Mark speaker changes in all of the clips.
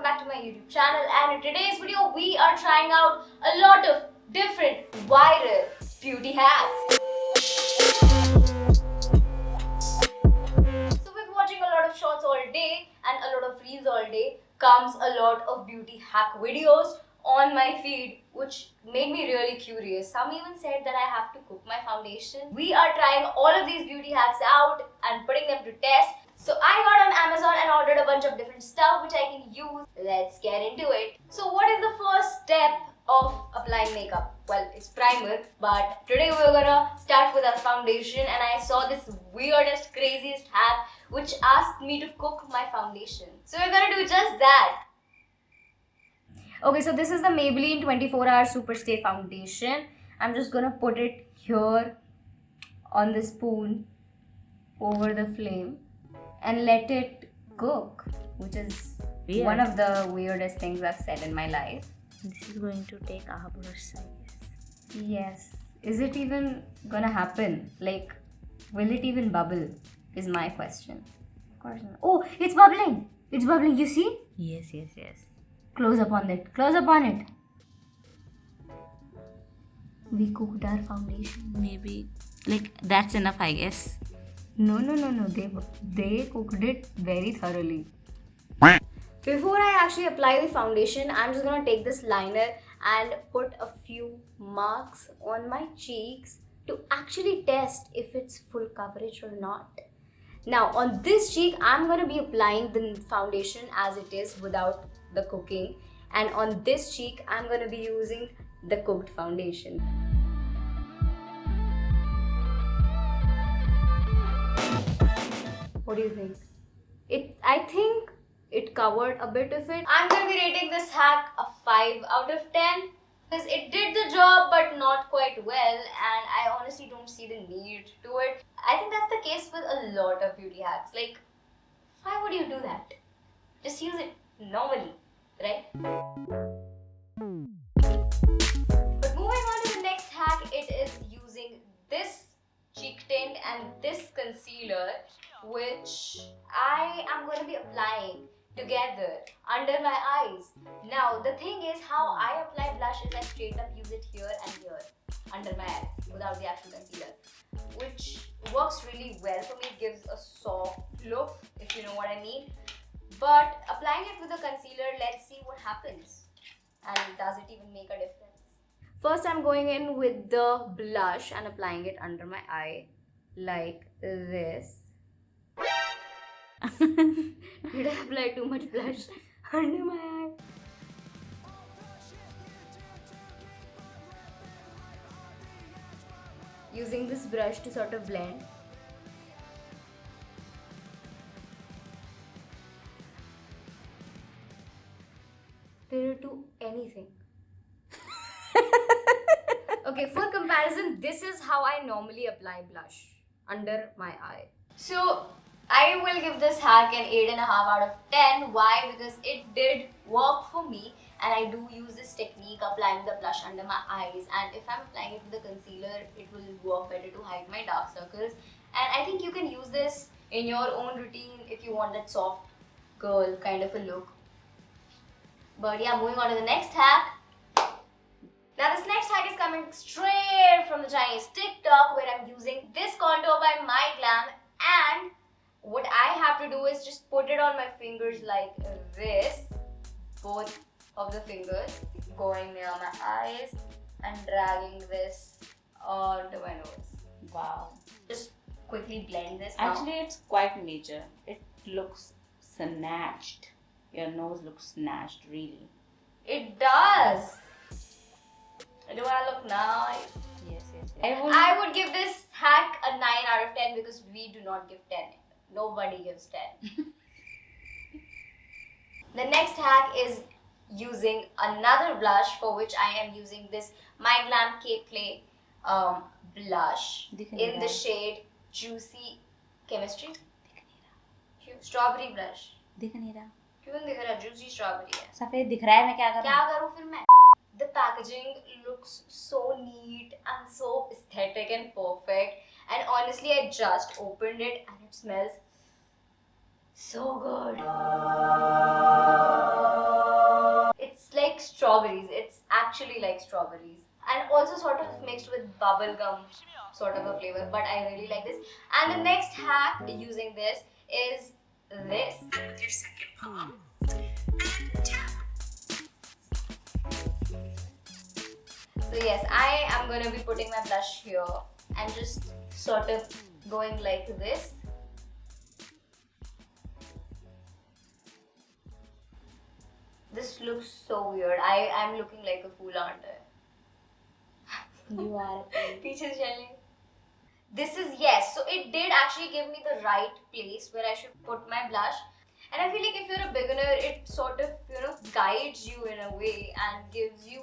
Speaker 1: welcome back to my YouTube channel, and in today's video we are trying out a lot of different viral beauty hacks. So with watching a lot of shorts all day and a lot of reels all day comes a lot of beauty hack videos on my feed, which made me really curious. Some even said that I have to cook my foundation. We are trying all of these beauty hacks out and putting them to test. So I got on Amazon and ordered a bunch of different stuff which I can use. Let's get into it. So what is the first step of applying makeup? Well, it's primer, but today we're gonna start with our foundation, and I saw this weirdest, craziest hack which asked me to cook my foundation. So we're gonna do just that. Okay, so this is the Maybelline 24-hour Super Stay Foundation. I'm just gonna put it here on the spoon over the flame and let it cook, which is
Speaker 2: weird.
Speaker 1: One of the weirdest things I've said in my life.
Speaker 2: This is going to take our size.
Speaker 1: Yes. Is it even gonna happen? Like, will it even bubble? Is my question. Of course not. Oh, it's bubbling! It's bubbling, you see?
Speaker 2: Yes.
Speaker 1: Close up on it. Close up on it. We cooked our foundation.
Speaker 2: Maybe, like, that's enough, I guess.
Speaker 1: No. They cooked it very thoroughly. Before I actually apply the foundation, I'm just gonna take this liner and put a few marks on my cheeks to actually test if it's full coverage or not. Now, on this cheek, I'm gonna be applying the foundation as it is without the cooking, and on this cheek, I'm gonna be using the cooked foundation. What do you think? I think it covered a bit of it. I'm gonna be rating this hack a 5 out of 10 because it did the job but not quite well, and I honestly don't see the need to it. I think that's the case with a lot of beauty hacks. Like, why would you do that? Just use it normally, right? But moving on to the next hack, it is using this cheek tint and this concealer, which I am going to be applying together under my eyes. Now, the thing is, how I apply blush is I straight up use it here and here under my eye without the actual concealer, which works really well for me. It gives a soft look, if you know what I mean. But applying it with a concealer, let's see what happens. And does it even make a difference? First, I'm going in with the blush and applying it under my eye like this. Did I apply too much blush under my eye? Using this brush to sort of blend. Did it do anything? Okay, for comparison, this is how I normally apply blush under my eye. So I will give this hack an 8.5 out of 10. Why? Because it did work for me, and I do use this technique applying the blush under my eyes, and if I'm applying it with the concealer, it will work better to hide my dark circles. And I think you can use this in your own routine if you want that soft girl kind of a look. But yeah, moving on to the next hack. Now this next hack is coming straight from the Chinese TikTok, where I'm using this contour by Maybelline, and what I have to do is just put it on my fingers like this, both of the fingers, going near my eyes and dragging this onto my nose.
Speaker 2: Wow.
Speaker 1: Just quickly blend this now.
Speaker 2: Actually, it's quite major. It looks snatched. Your nose looks snatched, really.
Speaker 1: It does. Do I look nice?
Speaker 2: Yes.
Speaker 1: I would give this hack a 9 out of 10 because we do not give 10. Nobody gives 10. The next hack is using another blush, for which I am using this Maybelline Cake Play blush in the shade Juicy Chemistry. Strawberry blush.
Speaker 2: दिख नहीं रहा.
Speaker 1: क्यों नहीं दिख रहा? Juicy strawberry है.
Speaker 2: सफेद दिख रहा है, मैं क्या करूं?
Speaker 1: क्या करूं फिर मैं? The packaging looks so neat and so aesthetic and perfect, and honestly I just opened it and it smells so good. strawberries. It's actually like strawberries. And also sort of mixed with bubble gum sort of a flavor. But I really like this. And the next hack using this is this. With your second palm. And tap. So yes, I am going to be putting my blush here and just sort of going like this. This looks so weird. I'm looking like a fool, aren't I?
Speaker 2: You are a
Speaker 1: Teacher's yelling. This is, yes, so it did actually give me the right place where I should put my blush. And I feel like if you're a beginner, it sort of, guides you in a way and gives you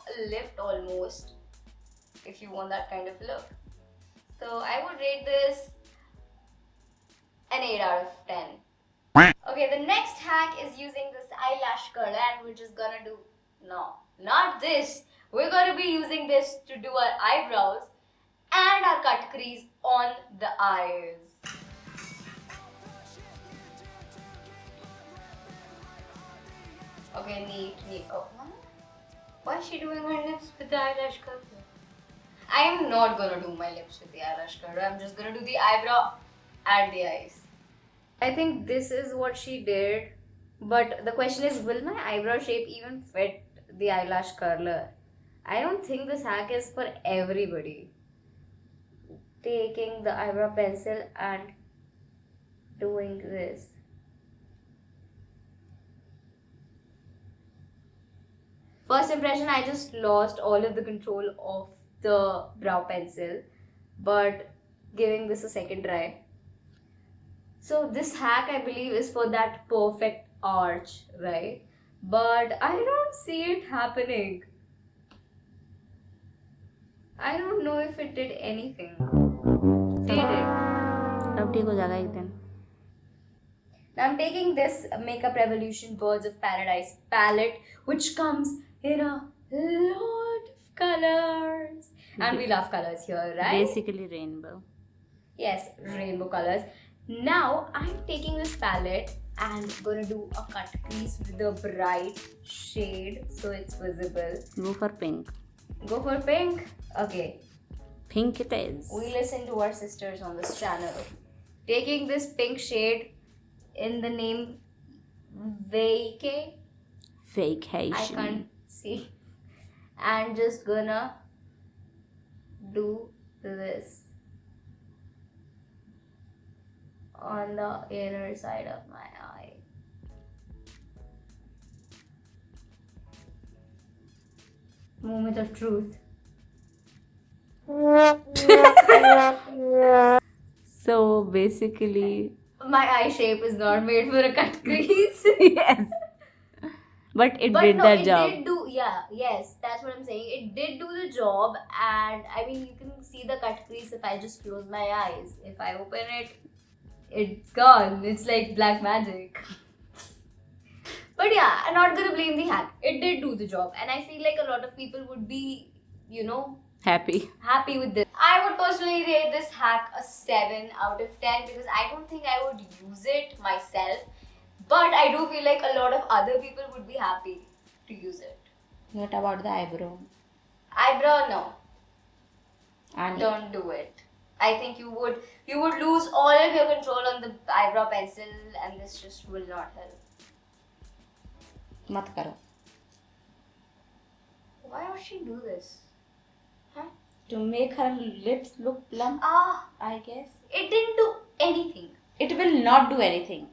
Speaker 1: a lift almost if you want that kind of look. So I would rate this an 8 out of 10. Okay, the next hack is using this eyelash curler, and we're just gonna do, no, not this. We're gonna be using this to do our eyebrows and our cut crease on the eyes. Okay, neat. Oh, why is she doing her lips with the eyelash curler? I am not gonna do my lips with the eyelash curler. I'm just gonna do the eyebrow and the eyes. I think this is what she did, but the question is, will my eyebrow shape even fit the eyelash curler? I don't think this hack is for everybody. Taking the eyebrow pencil and doing this. First impression, I just lost all of the control of the brow pencil, but giving this a second try. So this hack, I believe, is for that perfect arch, right? But I don't see it happening. I don't know if it did anything. Did it?
Speaker 2: अब ठीक हो जाएगा एक दिन.
Speaker 1: Now I'm taking this Makeup Revolution Birds of Paradise palette, which comes in a lot of colors. And we love colors here, right?
Speaker 2: Basically rainbow.
Speaker 1: Yes, rainbow colors. Now I'm taking this palette and gonna do a cut crease with a bright shade so it's visible.
Speaker 2: Go for pink.
Speaker 1: Go for pink? Okay.
Speaker 2: Pink it is.
Speaker 1: We listen to our sisters on this channel. Taking this pink shade in the name Vacay.
Speaker 2: Vacation.
Speaker 1: I can't see. And just gonna do this on the inner side of my eye. Moment of truth.
Speaker 2: So basically,
Speaker 1: My eye shape is not made for a cut crease.
Speaker 2: yes. But it did the job.
Speaker 1: Did do, yes, that's what I'm saying. It did do the job, and I mean, you can see the cut crease if I just close my eyes. If I open it, it's gone. It's like black magic. But yeah, I'm not gonna blame the hack. It did do the job, and I feel like a lot of people would be, happy with this. I would personally rate this hack a 7 out of 10 because I don't think I would use it myself. But I do feel like a lot of other people would be happy to use it.
Speaker 2: What about the eyebrow?
Speaker 1: Eyebrow, no.
Speaker 2: And
Speaker 1: Don't do it. I think you would lose all of your control on the eyebrow pencil, and this just will not help.
Speaker 2: mat karo.
Speaker 1: Why would she do this? Huh?
Speaker 2: To make her lips look plump, I guess.
Speaker 1: It didn't do anything.
Speaker 2: It will not do anything.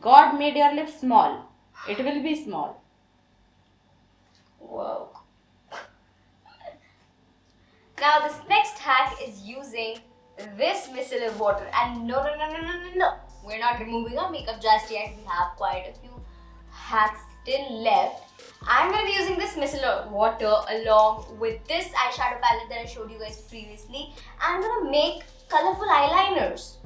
Speaker 2: God made your lips small. It will be small.
Speaker 1: Whoa. Now this next hack is using this micellar water, and no, we're not removing our makeup just yet. We have quite a few hacks still left. I'm going to be using this micellar water along with this eyeshadow palette that I showed you guys previously. I'm going to make colorful eyeliners.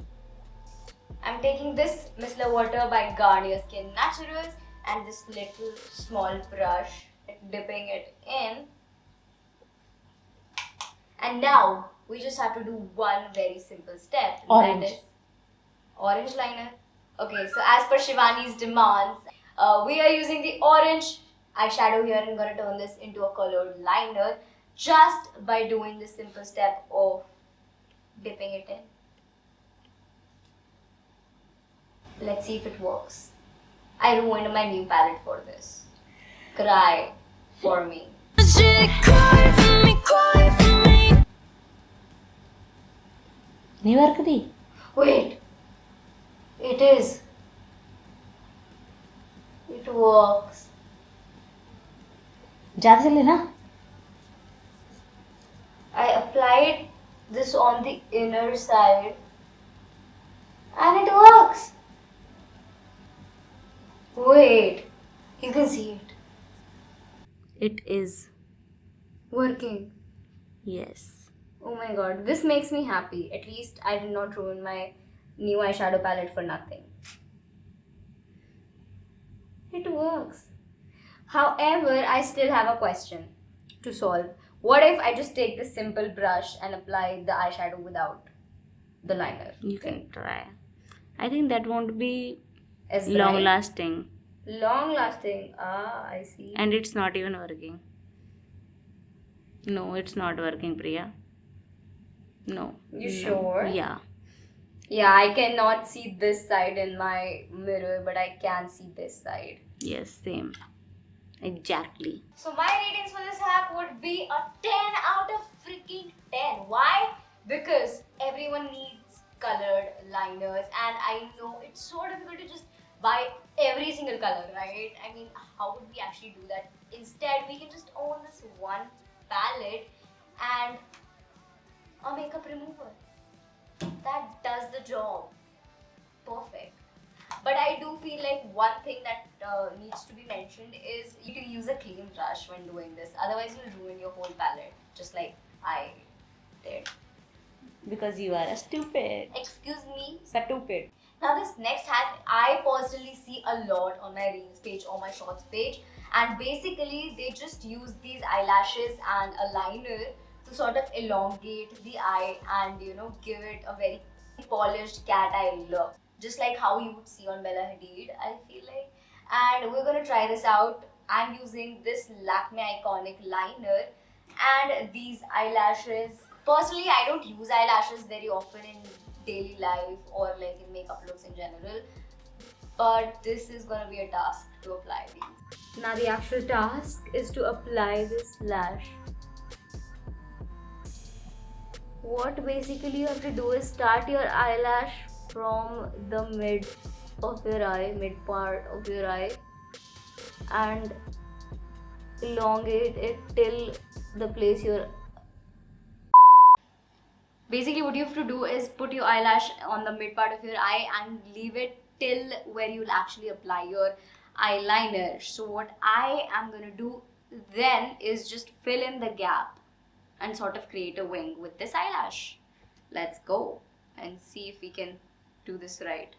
Speaker 1: I'm taking this micellar water by Garnier Skin Naturals and this little small brush, dipping it in. And now we just have to do one very simple step.
Speaker 2: Orange.
Speaker 1: That is orange liner. Okay, so as per Shivani's demands, we are using the orange eyeshadow here and gonna turn this into a colored liner just by doing this simple step of dipping it in. Let's see if it works. I ruined my new palette for this. Cry for me.
Speaker 2: New work?
Speaker 1: Wait, it is. It works.
Speaker 2: ज़्यादा चले ना?
Speaker 1: I applied this on the inner side and it works. Wait, you can see it.
Speaker 2: It is.
Speaker 1: Working.
Speaker 2: Yes.
Speaker 1: Oh my god, this makes me happy. At least I did not ruin my new eyeshadow palette for nothing. It works. However, I still have a question to solve. What if I just take this simple brush and apply the eyeshadow without the liner?
Speaker 2: You can try. I think that won't be
Speaker 1: As
Speaker 2: long
Speaker 1: bright.
Speaker 2: lasting.
Speaker 1: Long lasting. Ah, I see.
Speaker 2: And it's not even working. No, it's not working, Priya. No.
Speaker 1: You
Speaker 2: No.
Speaker 1: sure?
Speaker 2: Yeah.
Speaker 1: Yeah, I cannot see this side in my mirror, but I can see this side.
Speaker 2: Yes, same. Exactly.
Speaker 1: So my ratings for this hack would be a 10 out of freaking 10. Why? Because everyone needs colored liners, and I know it's so difficult to just buy every single color, right? I mean, how would we actually do that? Instead, we can just own this one palette and a makeup remover. That does the job. Perfect. But I do feel like one thing that needs to be mentioned is you need to use a clean brush when doing this. Otherwise, you'll ruin your whole palette, just like I did.
Speaker 2: Because you are a stupid.
Speaker 1: Excuse me.
Speaker 2: Stupid.
Speaker 1: Now this next hack, I personally see a lot on my Reels page or my Shorts page. And basically, they just use these eyelashes and a liner to sort of elongate the eye and, you know, give it a very polished cat eye look. Just like how you would see on Bella Hadid, I feel like. And we're gonna try this out. I'm using this Lakme Iconic liner and these eyelashes. Personally, I don't use eyelashes very often in daily life or like in makeup looks in general. But this is gonna be a task to apply these. Now the actual task is to apply this lash. What basically you have to do is start your eyelash from the mid of your eye, mid part of your eye, and elongate it till the place you're. Basically, what you have to do is put your eyelash on the mid part of your eye and leave it till where you'll actually apply your eyeliner. So what I am gonna do then is just fill in the gap and sort of create a wing with this eyelash. Let's go and see if we can do this right.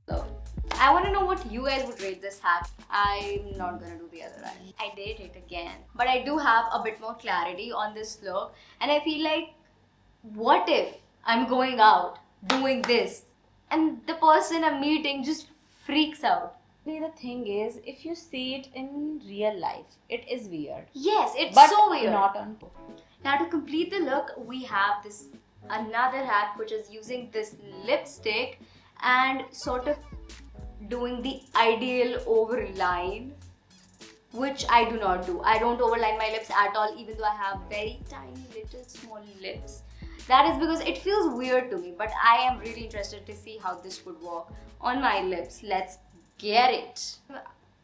Speaker 1: So, I want to know what you guys would rate this hack. I'm not gonna do the other eye. I did it again. But I do have a bit more clarity on this look, and I feel like, what if I'm going out doing this and the person I'm meeting just freaks out?
Speaker 2: The thing is, if you see it in real life, it is weird.
Speaker 1: Yes, it's
Speaker 2: But
Speaker 1: so weird.
Speaker 2: not on.
Speaker 1: Now to complete the look, we have this another hack, which is using this lipstick and sort of doing the ideal overline, which I do not do. I don't overline my lips at all, even though I have very tiny little small lips. That is because it feels weird to me, but I am really interested to see how this would work on my lips. Let's get it.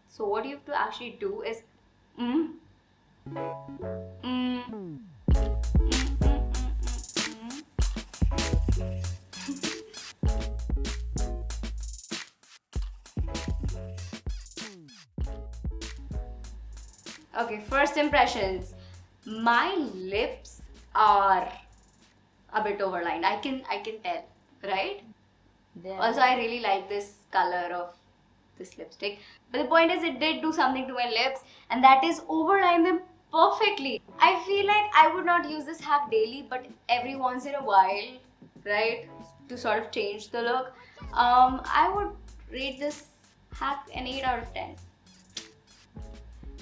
Speaker 1: So what you have to actually do is Okay, first impressions. My lips are a bit overlined. I can tell, right? Also, I really like this color of this lipstick. But the point is, it did do something to my lips, and that is overline them perfectly. I feel like I would not use this hack daily, but every once in a while, right, to sort of change the look, I would rate this hack an 8 out of 10.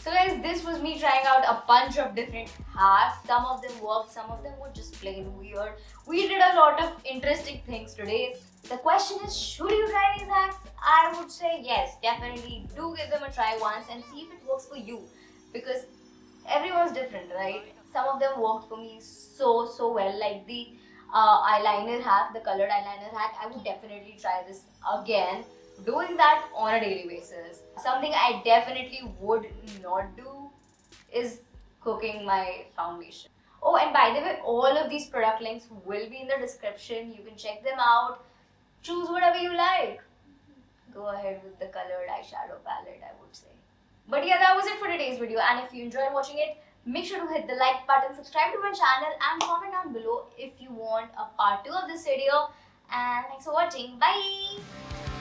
Speaker 1: So guys, this was me trying out a bunch of different hacks. Some of them worked, some of them were just plain weird. We did a lot of interesting things today. The question is, should you try these hacks? I would say yes, definitely do give them a try once and see if it works for you. Because everyone's different, right? Some of them worked for me so well, like the eyeliner hack, the colored eyeliner hack. I would definitely try this again, doing that on a daily basis. Something I definitely would not do is cooking my foundation. Oh, and by the way, all of these product links will be in the description. You can check them out, choose whatever you like. Go ahead with the colored eyeshadow palette, I would say. But yeah, that was it for today's video, and if you enjoyed watching it, make sure to hit the like button, subscribe to my channel, and comment down below if you want a part 2 of this video. And thanks for watching. Bye!